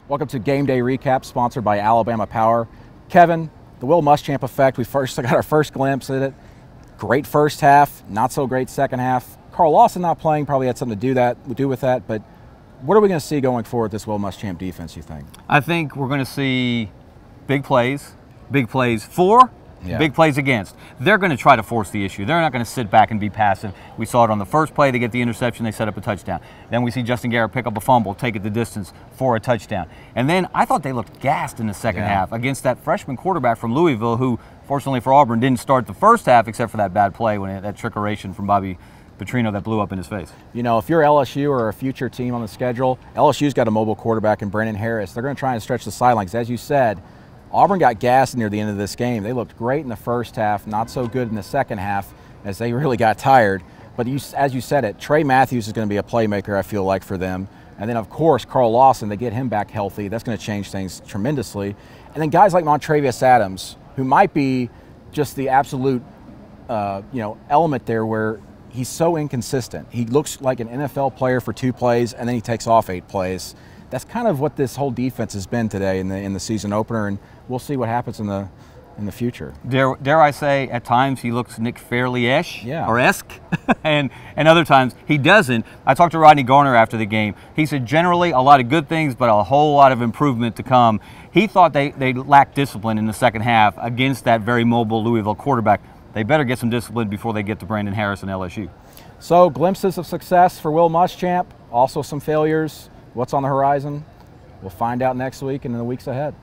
Welcome to Game Day Recap, sponsored by Alabama Power. Kevin, the Will Muschamp effect, we got our first glimpse at it. Great first half, not so great second half. Carl Lawson not playing probably had something to do with that, but what are we going to see going forward with this Will Muschamp defense, you think? I think we're going to see big plays for, big plays against. They're going to try to force the issue. They're not going to sit back and be passive. We saw it on the first play. They get the interception. They set up a touchdown. Then we see Justin Garrett pick up a fumble, take it the distance for a touchdown. And then I thought they looked gassed in the second half against that freshman quarterback from Louisville who, fortunately for Auburn, didn't start the first half except for that bad play, when that trickeration from Bobby Petrino that blew up in his face. You know, if you're LSU or a future team on the schedule, LSU's got a mobile quarterback in Brandon Harris. They're going to try and stretch the sidelines. As you said, Auburn got gassed near the end of this game. They looked great in the first half, not so good in the second half as they really got tired. But as you said it, Trey Matthews is going to be a playmaker, I feel like, for them. And then, of course, Carl Lawson, they get him back healthy. That's going to change things tremendously. And then guys like Montravius Adams, who might be just the absolute element there where he's so inconsistent. He looks like an NFL player for 2 plays, and then he takes off 8 plays. That's kind of what this whole defense has been today in the season opener, and we'll see what happens in the future. Dare I say, at times he looks Nick Fairley-ish or esque, and other times he doesn't. I talked to Rodney Garner after the game. He said generally a lot of good things, but a whole lot of improvement to come. He thought they lacked discipline in the second half against that very mobile Louisville quarterback. They better get some discipline before they get to Brandon Harris and LSU. So, glimpses of success for Will Muschamp, also some failures. What's on the horizon? We'll find out next week and in the weeks ahead.